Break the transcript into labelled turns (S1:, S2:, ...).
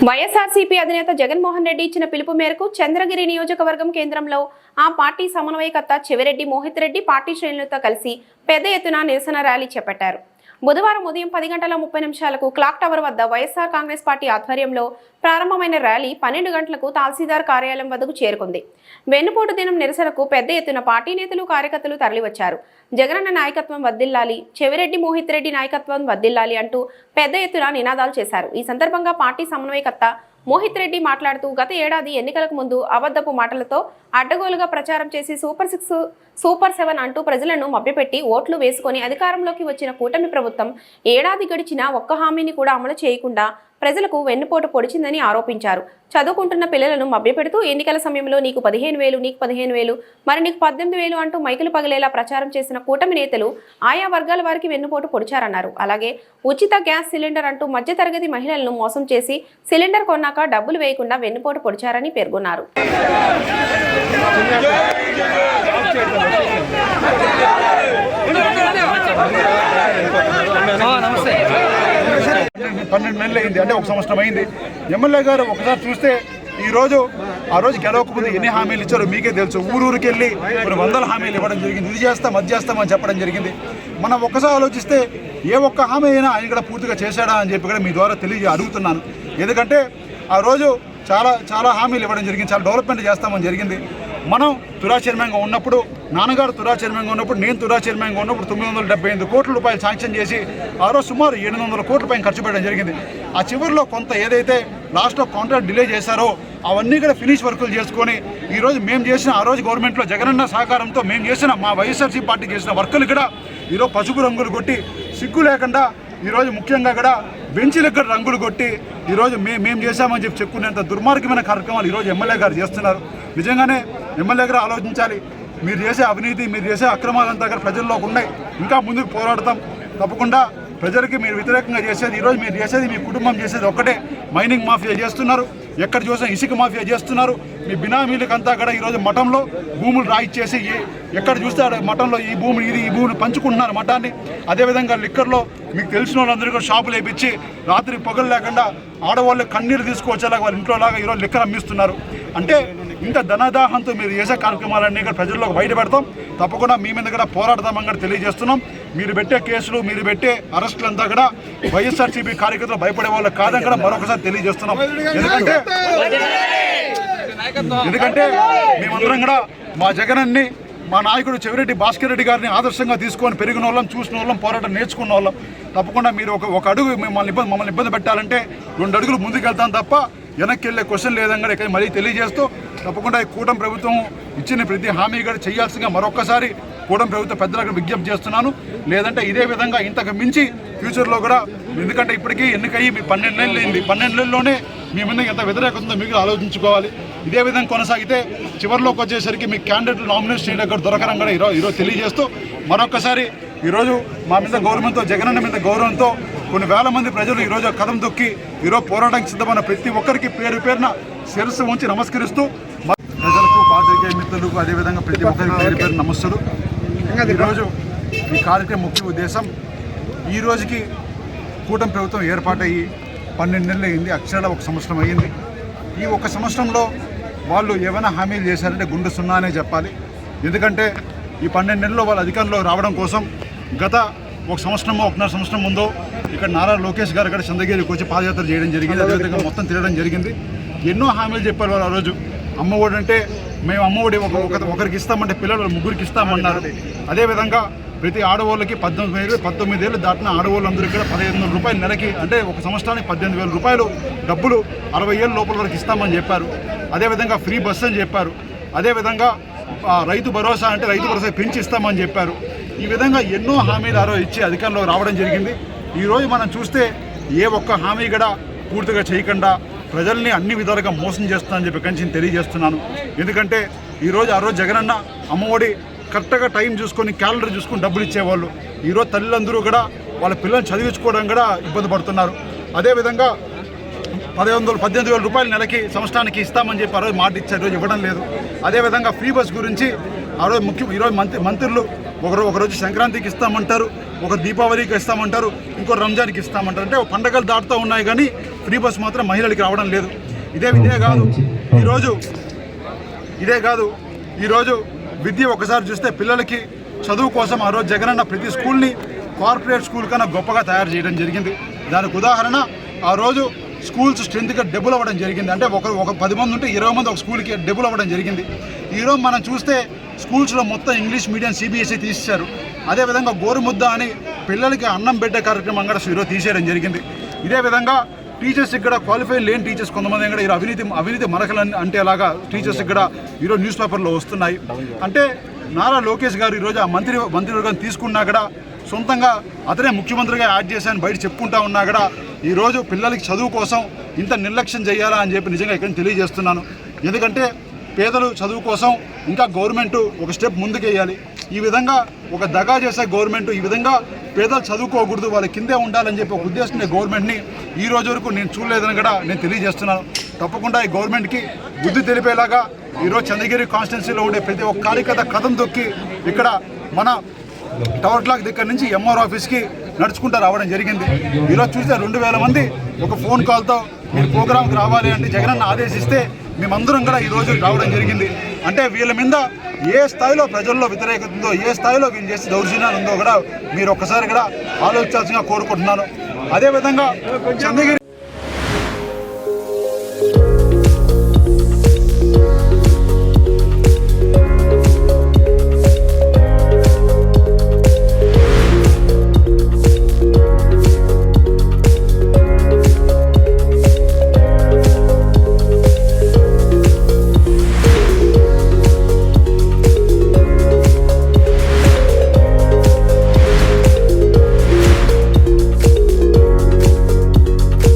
S1: వైఎస్ఆర్సీపీ అధినేత జగన్మోహన్ రెడ్డి ఇచ్చిన పిలుపు మేరకు చంద్రగిరి నియోజకవర్గం కేంద్రంలో ఆ పార్టీ సమన్వయకర్త చెవిరెడ్డి మోహిత్ రెడ్డి పార్టీ శ్రేణులతో కలిసి పెద్ద ఎత్తున నిరసన ర్యాలీ చేపట్టారు. బుధవారం ఉదయం 10:30 క్లాక్ టవర్ వద్ద వైఎస్ఆర్ కాంగ్రెస్ పార్టీ ఆధ్వర్యంలో ప్రారంభమైన ర్యాలీ 12 గంటలకు తహసీల్దార్ కార్యాలయం వద్దకు చేరుకుంది. వెన్నుపోటు దినం నిరసనకు పెద్ద ఎత్తున పార్టీ నేతలు కార్యకర్తలు తరలివచ్చారు. జగనన్న నాయకత్వం వర్ధిల్లాలి, చెవిరెడ్డి మోహిత్ రెడ్డి నాయకత్వం వర్ధిల్లాలి అంటూ పెద్ద ఎత్తున నినాదాలు చేశారు. ఈ సందర్భంగా పార్టీ సమన్వయకర్త మోహిత్ రెడ్డి మాట్లాడుతూ గత ఏడాది ఎన్నికలకు ముందు అబద్ధపు మాటలతో అడ్డగోలుగా ప్రచారం చేసి సూపర్ 6, సూపర్ 7 అంటూ ప్రజలను మభ్యపెట్టి ఓట్లు వేసుకొని అధికారంలోకి వచ్చిన కూటమి ప్రభుత్వం ఏడాది గడిచినా ఒక్క హామీని కూడా అమలు చేయకుండా ప్రజలకు వెన్నుపోటు పొడిచిందని ఆరోపించారు. చదువుకుంటున్న పిల్లలను మభ్యపెడుతూ ఎన్నికల సమయంలో నీకు 15,000, నీకు 15,000, మరి నీకు 18,000 అంటూ మైకులు పగిలేలా ప్రచారం చేసిన కూటమి నేతలు ఆయా వర్గాల వారికి వెన్నుపోటు పొడిచారన్నారు. అలాగే ఉచిత గ్యాస్ సిలిండర్ అంటూ మధ్యతరగతి మహిళలను మోసం చేసి సిలిండర్ కొన్నాక డబ్బులు వేయకుండా వెన్నుపోటు పొడిచారని పేర్కొన్నారు.
S2: 12 నెలలు అయింది, అంటే 1 సంవత్సరం అయింది. ఎమ్మెల్యే గారు ఒకసారి చూస్తే ఆ రోజు గెలవకముందు ఎన్ని హామీలు ఇచ్చారో మీకే తెలుసు. ఊరూరికి వెళ్ళి కొన్ని 100 హామీలు ఇవ్వడం జరిగింది. ఇది చేస్తాం, అది చేస్తామని చెప్పడం జరిగింది. మనం ఒక్కసారి ఆలోచిస్తే ఏ ఒక్క హామీ అయినా ఆయన కూడా పూర్తిగా చేశాడా అని చెప్పి కూడా మీ ద్వారా అడుగుతున్నాను. ఎందుకంటే ఆ రోజు చాలా హామీలు ఇవ్వడం జరిగింది, చాలా డెవలప్మెంట్ చేస్తామని జరిగింది. మనం తురా చైర్మన్గా ఉన్నప్పుడు, నాన్నగారు తురా చైర్మన్గా ఉన్నప్పుడు, నేను తురా చైర్మన్గా ఉన్నప్పుడు 978 కోట్ల రూపాయలు శాంక్షన్ చేసి ఆ రోజు సుమారు 700 కోట్ల పైన ఖర్చు పెట్టడం జరిగింది. ఆ చివరిలో కొంత ఏదైతే లాస్ట్లో కాంట్రాక్ట్ డిలే చేశారో అవన్నీ కూడా ఫినిష్ వర్కులు చేసుకొని ఈరోజు మేము చేసిన ఆ రోజు గవర్నమెంట్లో జగనన్న సహకారంతో మేము చేసిన మా వైఎస్ఆర్సీ పార్టీ చేసిన వర్కులు కూడా ఈరోజు పసుపు రంగులు కొట్టి సిగ్గు లేకుండా ఈరోజు ముఖ్యంగా కూడా బెంచీలకు కూడా రంగులు కొట్టి ఈరోజు మేము చేశామని చెప్పి చెప్పుకునేంత దుర్మార్గమైన కార్యక్రమాలు ఈరోజు ఎమ్మెల్యే గారు చేస్తున్నారు. నిజంగానే ఎమ్మెల్యే గారు ఆలోచించాలి. మీరు చేసే అవినీతి, మీరు చేసే అక్రమాలంతా కూడా ప్రజల్లోకి ఉన్నాయి. ఇంకా ముందుకు పోరాడతాం. తప్పకుండా ప్రజలకి మీరు వ్యతిరేకంగా చేసేది ఈరోజు మీరు చేసేది, మీ కుటుంబం చేసేది ఒక్కటే. మైనింగ్ మాఫియా చేస్తున్నారు, ఎక్కడ చూసినా ఇసుక మాఫియా చేస్తున్నారు. మీ బినామీలకంతా కూడా ఈరోజు మఠంలో భూములు రాయిచ్చేసి ఎక్కడ చూస్తే మఠంలో ఈ భూమిని పంచుకుంటున్నారు మఠాన్ని. అదేవిధంగా లిక్కర్లో మీకు తెలిసిన వాళ్ళందరూ కూడా షాపులు వేయించి రాత్రి పొగలు లేకుండా ఆడవాళ్ళు కన్నీరు తీసుకొచ్చేలాగా వాళ్ళ ఇంట్లో లాగా ఈరోజు లిక్కర్ అమ్మిస్తున్నారు. అంటే ఇంత ధనదాహంతో మీరు చేసే కార్యక్రమాలన్నీ కూడా ప్రజల్లోకి బయటపెడతాం. తప్పకుండా మీ మీద కూడా పోరాడతామని కూడా తెలియజేస్తున్నాం. మీరు పెట్టే కేసులు, మీరు పెట్టే అరెస్టులంతా కూడా వైఎస్ఆర్సీపీ కార్యకర్తలు భయపడే వాళ్ళు కాదని కూడా మరొకసారి తెలియజేస్తున్నాం. ఎందుకంటే మేమందరం కూడా మా జగనన్ని, మా నాయకుడు చెవిరెడ్డి భాస్కర్ రెడ్డి గారిని ఆదర్శంగా తీసుకొని పెరిగిన వాళ్ళం, చూసిన వాళ్ళం, పోరాటం నేర్చుకున్న వాళ్ళం. తప్పకుండా మీరు ఒక అడుగు మమ్మల్ని ఇబ్బంది పెట్టాలంటే 2 అడుగులు ముందుకు వెళ్తాం తప్ప వెనక్కి వెళ్ళే క్వశ్చన్ లేదంగా ఇక్కడ మళ్ళీ తెలియజేస్తూ తప్పకుండా ఈ కూటమి ప్రభుత్వం ఇచ్చిన ప్రతి హామీ కూడా చేయాల్సిందిగా మరొక్కసారి కూటమి ప్రభుత్వ పెద్దలకు విజ్ఞప్తి చేస్తున్నాను. లేదంటే ఇదే విధంగా ఇంతకు మించి ఫ్యూచర్లో కూడా, ఎందుకంటే ఇప్పటికీ ఎన్నికయ్యి మీ 12 నెలలు అయింది. 12 నెలల్లోనే మీ మీద ఎంత వ్యతిరేకత ఉందో మీకు ఆలోచించుకోవాలి. ఇదే విధంగా కొనసాగితే చివరిలోకి వచ్చేసరికి మీ క్యాండిడేట్లు నామినేషన్ చేయడం దొరకరం కూడా ఈరోజు తెలియజేస్తూ మరొకసారి ఈరోజు మా మీద గౌరవంతో, జగనన్న మీద గౌరవంతో కొన్ని వేల మంది ప్రజలు ఈరోజు కదం తొక్కి ఈరోజు పోరాటానికి సిద్ధమైన ప్రతి ఒక్కరికి పేరున శిరస్సు ఉంచి నమస్కరిస్తూ ప్రజలకు, పాత్రికేయ మిత్రులకు, అదేవిధంగా ప్రతి ఒక్కరికి పేరు నమస్సులు. ఈరోజు ఈ కార్యక్రమం ముఖ్య ఉద్దేశం, ఈ రోజుకి కూటమి ప్రభుత్వం ఏర్పాటయ్యి 12 నెలలు అయింది. అక్షరాల 1 సంవత్సరం అయ్యింది. ఈ 1 సంవత్సరంలో వాళ్ళు ఏమైనా హామీలు చేశారంటే గుండె సున్నానే చెప్పాలి. ఎందుకంటే ఈ 12 నెలల్లో వాళ్ళు అధికారంలో రావడం కోసం గత 1 సంవత్సరమో 1.5 సంవత్సరం ముందో ఇక్కడ నారా లోకేష్ గారు ఇక్కడ చంద్రగిరికి వచ్చి పాదయాత్ర చేయడం జరిగింది. అదేవిధంగా మొత్తం తిరగడం జరిగింది. ఎన్నో హామీలు చెప్పారు వాళ్ళు. ఆ రోజు అమ్మఒడి అంటే మేము అమ్మఒడి ఒకరికి ఇస్తామంటే పిల్లలు 3కి ఇస్తామన్నారు. అదేవిధంగా ప్రతి ఆడవాళ్ళకి 19 ఏళ్ళు దాటిన ఆడవాళ్ళందరికీ కూడా 1,500 రూపాయలు నెలకి, అంటే 1 సంవత్సరానికి 18,000 రూపాయలు డబ్బులు 60 ఏళ్ళ లోపల వరకు ఇస్తామని చెప్పారు. అదేవిధంగా ఫ్రీ బస్ అని చెప్పారు. అదేవిధంగా రైతు భరోసా అంటే రైతు భరోసా పెంచి ఇస్తామని చెప్పారు. ఈ విధంగా ఎన్నో హామీలు ఆ రోజు ఇచ్చి అధికారంలో రావడం జరిగింది. ఈరోజు మనం చూస్తే ఏ ఒక్క హామీ కూడా పూర్తిగా చేయకుండా ప్రజల్ని అన్ని విధాలుగా మోసం చేస్తానని చెప్పి కంచి తెలియజేస్తున్నాను. ఎందుకంటే ఆ రోజు జగనన్న అమ్మఒడి కరెక్ట్గా టైం చూసుకొని, క్యాలెండర్ చూసుకొని డబ్బులు ఇచ్చేవాళ్ళు. ఈరోజు తల్లిదండ్రులు కూడా వాళ్ళ పిల్లల్ని చదివించుకోవడం కూడా ఇబ్బంది పడుతున్నారు. అదేవిధంగా 18,000 రూపాయలు నెలకి సంవత్సరానికి ఇస్తామని చెప్పి ఆ రోజు మాట ఇచ్చారు, రోజు ఇవ్వడం లేదు. అదేవిధంగా ఫ్రీ బస్ గురించి ఆ రోజు ఈరోజు మంత్రులు ఒకరోజు సంక్రాంతికి ఇస్తామంటారు, ఒక దీపావళికి ఇస్తామంటారు, ఇంకో రంజాన్కి ఇస్తామంటారు. అంటే పండగలు దాటుతూ ఉన్నాయి కానీ ఫ్రీ బస్ మాత్రం మహిళలకి రావడం లేదు. ఇదే కాదు ఈరోజు విద్య ఒకసారి చూస్తే పిల్లలకి చదువు కోసం ఆ రోజు జగనన్న ప్రతి స్కూల్ని కార్పొరేట్ స్కూల్ కన్నా గొప్పగా తయారు చేయడం జరిగింది. దానికి ఉదాహరణ ఆ రోజు స్కూల్స్ స్ట్రెంత్గా డబుల్ అవ్వడం జరిగింది. అంటే ఒక 10 మంది ఉంటే 20 మంది ఒక స్కూల్కి డబుల్ అవ్వడం జరిగింది. ఈరోజు మనం చూస్తే స్కూల్స్లో మొత్తం ఇంగ్లీష్ మీడియం సిబిఎస్ఈ తీసేశారు. అదేవిధంగా గోరుముద్ద అని పిల్లలకి అన్నం పెట్టే కార్యక్రమం కూడా ఈరోజు తీసేయడం జరిగింది. ఇదే విధంగా టీచర్స్ ఇక్కడ క్వాలిఫై లేని టీచర్స్ కొంతమంది కూడా ఈరోజు అవినీతి మరకలని అంటే అలాగా టీచర్స్ ఇక్కడ ఈరోజు న్యూస్ పేపర్లో వస్తున్నాయి. అంటే నారా లోకేష్ గారు ఈరోజు ఆ మంత్రివర్గం తీసుకున్నా కూడా సొంతంగా అతనే ముఖ్యమంత్రిగా యాడ్ చేశాను బయట చెప్పుకుంటా ఉన్నా కూడా ఈరోజు పిల్లలకి చదువు కోసం ఇంత నిర్లక్ష్యం చేయాలా అని చెప్పి నిజంగా ఇక్కడ తెలియజేస్తున్నాను. ఎందుకంటే పేదలు చదువు కోసం ఇంకా గవర్నమెంట్ ఒక స్టెప్ ముందుకేయాలి. ఈ విధంగా ఒక దగా చేసే గవర్నమెంట్ ఈ విధంగా పేదలు చదువుకోకూడదు, వాళ్ళ కిందే ఉండాలని చెప్పి ఒక ఉద్దేశంతో గవర్నమెంట్ని ఈ రోజు వరకు నేను చూడలేదని కూడా నేను తెలియజేస్తున్నాను. తప్పకుండా ఈ గవర్నమెంట్కి బుద్ధి తెలిపేలాగా ఈరోజు చంద్రగిరి కాన్స్టిట్యున్సీలో ఉండే ప్రతి ఒక్క కార్యకర్త కథం తొక్కి ఇక్కడ మన టవర్ క్లాక్ దగ్గర నుంచి ఎంఆర్ ఆఫీస్కి నడుచుకుంటూ రావడం జరిగింది. ఈరోజు చూస్తే 2000 మంది ఒక ఫోన్ కాల్తో మీరు ప్రోగ్రామ్కి రావాలి అంటే జగనన్న ఆదేశిస్తే మేమందరం కూడా ఈరోజు రావడం జరిగింది. అంటే వీళ్ళ మీద ఏ స్థాయిలో ప్రజల్లో వ్యతిరేకత ఉందో, ఏ స్థాయిలో వీళ్ళు చేసే దౌర్జన్యాలు ఉందో కూడా మీరు ఒక్కసారి కూడా ఆలోచించాల్సిందిగా కోరుకుంటున్నాను. అదేవిధంగా చంద్రగిరి